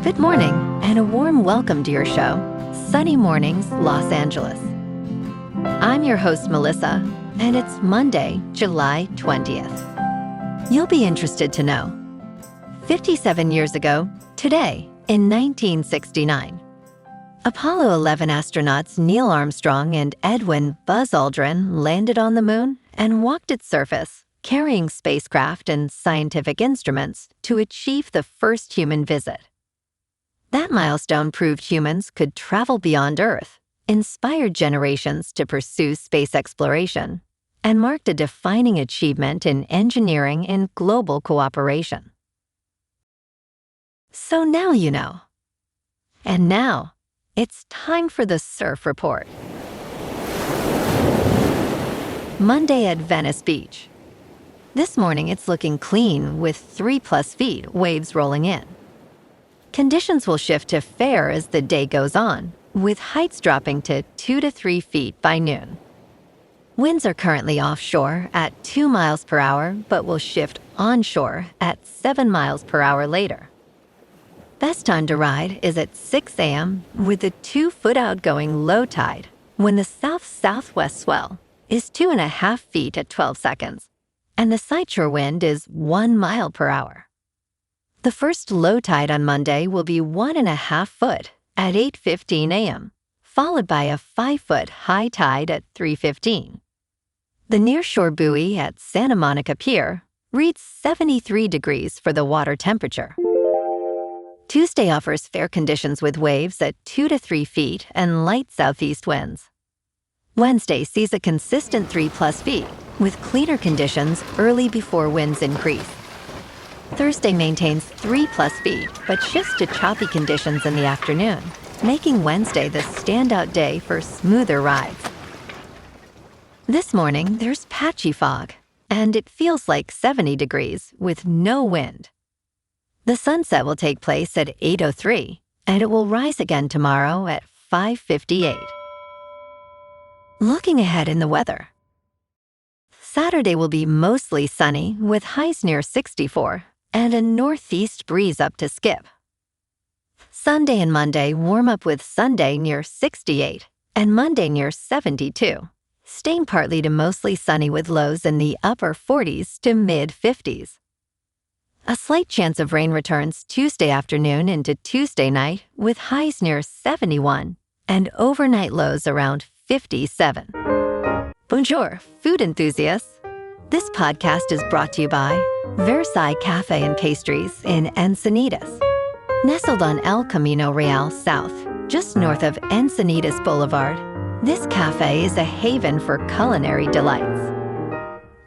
Good morning, and a warm welcome to your show, Sunny Mornings, Los Angeles. I'm your host, Melissa, and it's Monday, July 20th. You'll be interested to know, 57 years ago, today, in 1969, Apollo 11 astronauts Neil Armstrong and Edwin Buzz Aldrin landed on the moon and walked its surface, carrying spacecraft and scientific instruments to achieve the first human visit. That milestone proved humans could travel beyond Earth, inspired generations to pursue space exploration, and marked a defining achievement in engineering and global cooperation. So now you know. And now, it's time for the Surf Report. Monday at Venice Beach. This morning it's looking clean with 3+ feet waves rolling in. Conditions will shift to fair as the day goes on, with heights dropping to 2 to 3 feet by noon. Winds are currently offshore at 2 miles per hour, but will shift onshore at 7 miles per hour later. Best time to ride is at 6 a.m. with the 2-foot outgoing low tide, when the south-southwest swell is 2.5 feet at 12 seconds, and the sideshore wind is 1 mile per hour. The first low tide on Monday will be 1.5 foot at 8:15 a.m., followed by a 5-foot high tide at 3:15. The nearshore buoy at Santa Monica Pier reads 73 degrees for the water temperature. Tuesday offers fair conditions with waves at 2 to 3 feet and light southeast winds. Wednesday sees a consistent 3+ feet, with cleaner conditions early before winds increase. Thursday maintains 3+ feet, but shifts to choppy conditions in the afternoon, making Wednesday the standout day for smoother rides. This morning, there's patchy fog, and it feels like 70 degrees with no wind. The sunset will take place at 8:03, and it will rise again tomorrow at 5:58. Looking ahead in the weather. Saturday will be mostly sunny with highs near 64 and a northeast breeze up to Skip. Sunday and Monday warm up with Sunday near 68 and Monday near 72, staying partly to mostly sunny with lows in the upper 40s to mid-50s. A slight chance of rain returns Tuesday afternoon into Tuesday night with highs near 71 and overnight lows around 57. Bonjour, food enthusiasts. This podcast is brought to you by Versailles Cafe and Pastries in Encinitas. Nestled on El Camino Real South, just north of Encinitas Boulevard, this cafe is a haven for culinary delights.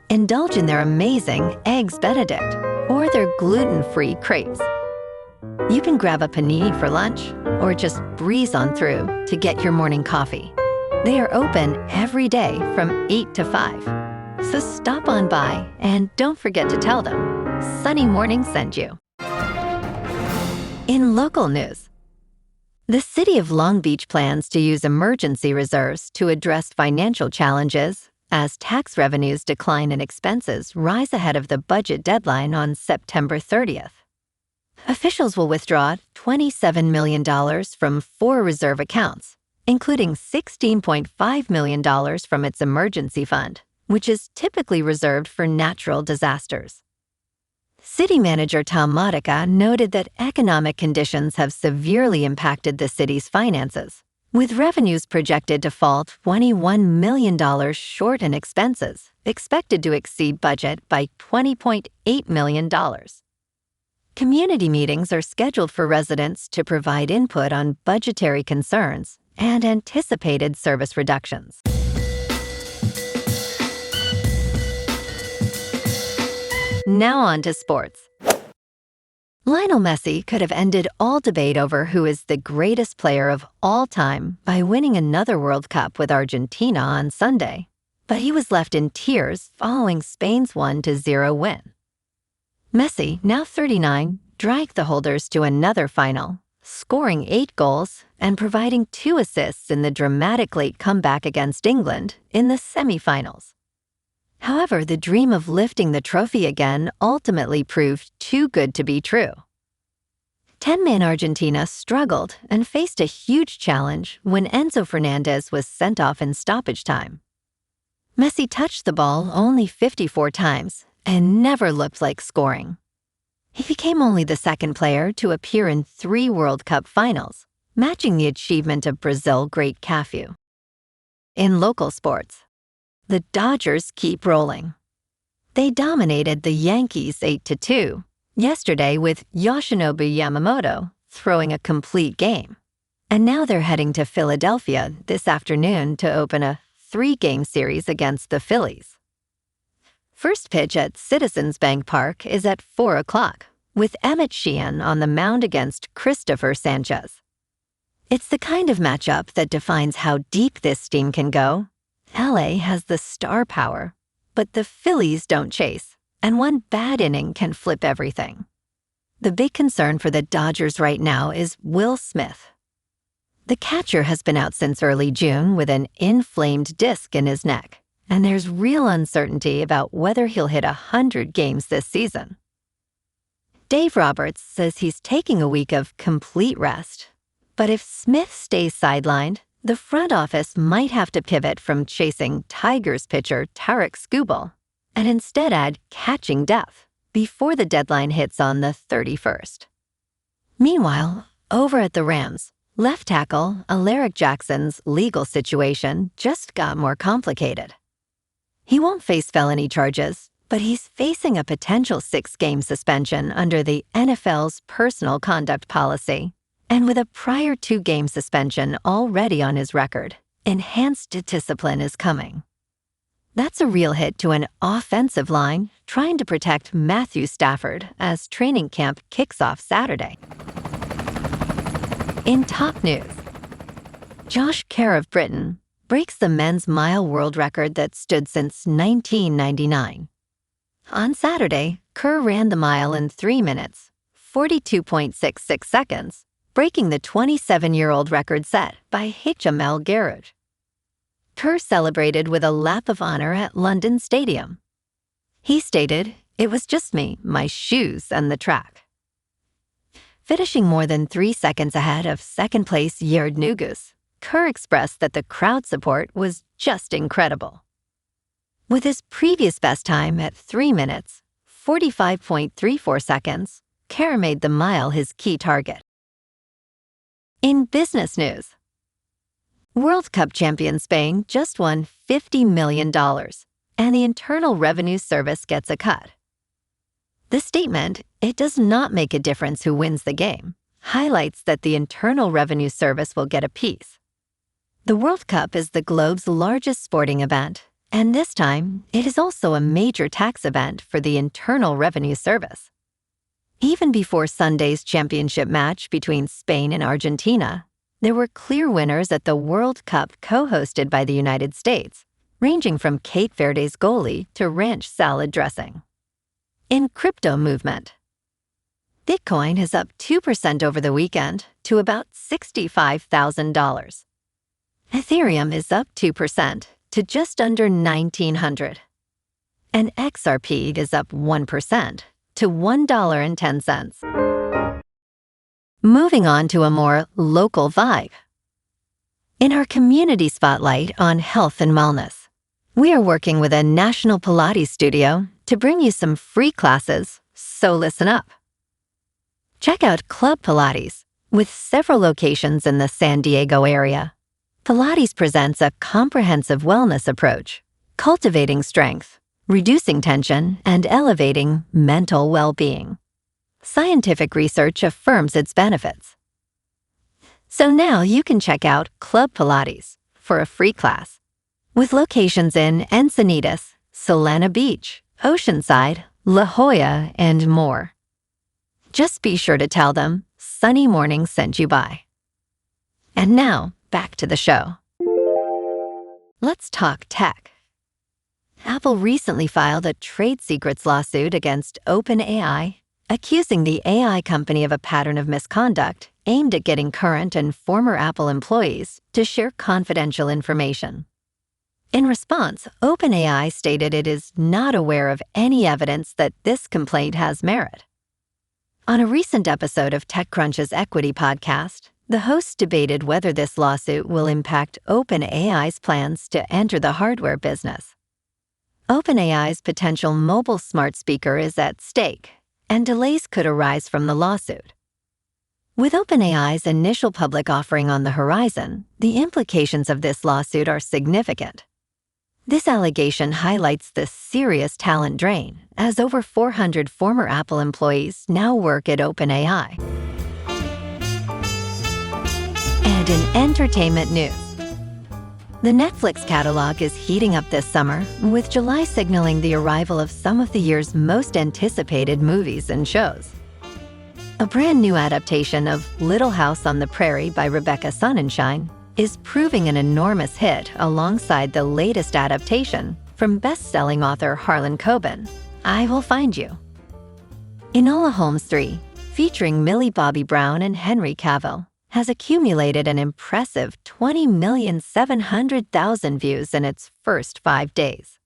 Indulge in their amazing Eggs Benedict or their gluten-free crepes. You can grab a panini for lunch or just breeze on through to get your morning coffee. They are open every day from 8 to 5. So stop on by and don't forget to tell them Sunny Morning sent you. In local news, the city of Long Beach plans to use emergency reserves to address financial challenges as tax revenues decline and expenses rise ahead of the budget deadline on September 30th. Officials will withdraw $27 million from 4 reserve accounts, including $16.5 million from its emergency fund, which is typically reserved for natural disasters. City Manager Tom Modica noted that economic conditions have severely impacted the city's finances, with revenues projected to fall $21 million short in expenses, expected to exceed budget by $20.8 million. Community meetings are scheduled for residents to provide input on budgetary concerns and anticipated service reductions. Now on to sports. Lionel Messi could have ended all debate over who is the greatest player of all time by winning another World Cup with Argentina on Sunday, but he was left in tears following Spain's 1-0 win. Messi, now 39, dragged the holders to another final, scoring 8 goals and providing 2 assists in the dramatic late comeback against England in the semifinals. However, the dream of lifting the trophy again ultimately proved too good to be true. 10-man Argentina struggled and faced a huge challenge when Enzo Fernandez was sent off in stoppage time. Messi touched the ball only 54 times and never looked like scoring. He became only the second player to appear in 3 World Cup finals, matching the achievement of Brazil great Cafu. In local sports, the Dodgers keep rolling. They dominated the Yankees 8-2 yesterday with Yoshinobu Yamamoto throwing a complete game. And now they're heading to Philadelphia this afternoon to open a 3-game series against the Phillies. First pitch at Citizens Bank Park is at 4 o'clock, with Emmett Sheehan on the mound against Christopher Sanchez. It's the kind of matchup that defines how deep this team can go. LA has the star power, but the Phillies don't chase, and one bad inning can flip everything. The big concern for the Dodgers right now is Will Smith. The catcher has been out since early June with an inflamed disc in his neck, and there's real uncertainty about whether he'll hit 100 games this season. Dave Roberts says he's taking a week of complete rest, but if Smith stays sidelined, the front office might have to pivot from chasing Tigers pitcher Tarek Skubal and instead add catching depth before the deadline hits on the 31st. Meanwhile, over at the Rams, left tackle Alaric Jackson's legal situation just got more complicated. He won't face felony charges, but he's facing a potential 6-game suspension under the NFL's personal conduct policy. And with a prior 2-game suspension already on his record, enhanced discipline is coming. That's a real hit to an offensive line trying to protect Matthew Stafford as training camp kicks off Saturday. In top news, Josh Kerr of Britain breaks the men's mile world record that stood since 1999. On Saturday, Kerr ran the mile in 3 minutes, 42.66 seconds, breaking the 27-year-old record set by Jamel Garud. Kerr celebrated with a lap of honor at London Stadium. He stated, "It was just me, my shoes, and the track." Finishing more than 3 seconds ahead of second-place Yared Nugus, Kerr expressed that the crowd support was just incredible. With his previous best time at 3 minutes, 45.34 seconds, Kerr made the mile his key target. In business news, World Cup champion Spain just won $50 million, and the Internal Revenue Service gets a cut. The statement, "It does not make a difference who wins the game," highlights that the Internal Revenue Service will get a piece. The World Cup is the globe's largest sporting event, and this time, it is also a major tax event for the Internal Revenue Service. Even before Sunday's championship match between Spain and Argentina, there were clear winners at the World Cup co-hosted by the United States, ranging from Cape Verde's goalie to ranch salad dressing. In crypto movement, Bitcoin is up 2% over the weekend to about $65,000. Ethereum is up 2% to just under $1,900. And XRP is up 1% to $1.10. Moving on to a more local vibe. In our community spotlight on health and wellness, we are working with a national Pilates studio to bring you some free classes, so listen up. Check out Club Pilates, with several locations in the San Diego area. Pilates presents a comprehensive wellness approach, cultivating strength, reducing tension, and elevating mental well-being. Scientific research affirms its benefits. So now you can check out Club Pilates for a free class, with locations in Encinitas, Solana Beach, Oceanside, La Jolla, and more. Just be sure to tell them Sunny Morning sent you by. And now, back to the show. Let's talk tech. Apple recently filed a trade secrets lawsuit against OpenAI, accusing the AI company of a pattern of misconduct aimed at getting current and former Apple employees to share confidential information. In response, OpenAI stated it is not aware of any evidence that this complaint has merit. On a recent episode of TechCrunch's Equity podcast, the hosts debated whether this lawsuit will impact OpenAI's plans to enter the hardware business. OpenAI's potential mobile smart speaker is at stake, and delays could arise from the lawsuit. With OpenAI's initial public offering on the horizon, the implications of this lawsuit are significant. This allegation highlights the serious talent drain, as over 400 former Apple employees now work at OpenAI. And in entertainment news, the Netflix catalog is heating up this summer, with July signaling the arrival of some of the year's most anticipated movies and shows. A brand new adaptation of Little House on the Prairie by Rebecca Sonnenschein is proving an enormous hit alongside the latest adaptation from best-selling author Harlan Coben, I Will Find You. Enola Holmes 3, featuring Millie Bobby Brown and Henry Cavill, has accumulated an impressive 20,700,000 views in its first 5 days.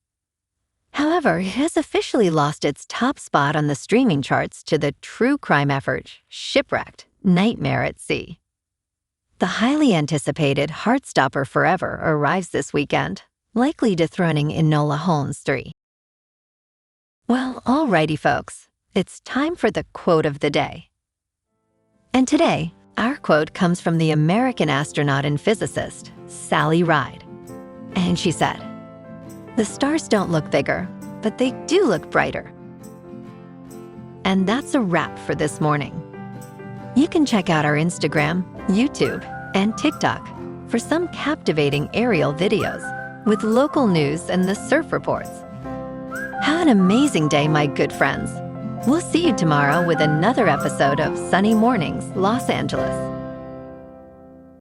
However, it has officially lost its top spot on the streaming charts to the true crime effort Shipwrecked: Nightmare at Sea. The highly anticipated Heartstopper Forever arrives this weekend, likely dethroning Enola Holmes 3. Well, alrighty folks, it's time for the quote of the day. And today, our quote comes from the American astronaut and physicist, Sally Ride. And she said, "The stars don't look bigger, but they do look brighter." And that's a wrap for this morning. You can check out our Instagram, YouTube, and TikTok for some captivating aerial videos with local news and the surf reports. Have an amazing day, my good friends. We'll see you tomorrow with another episode of Sunny Mornings, Los Angeles.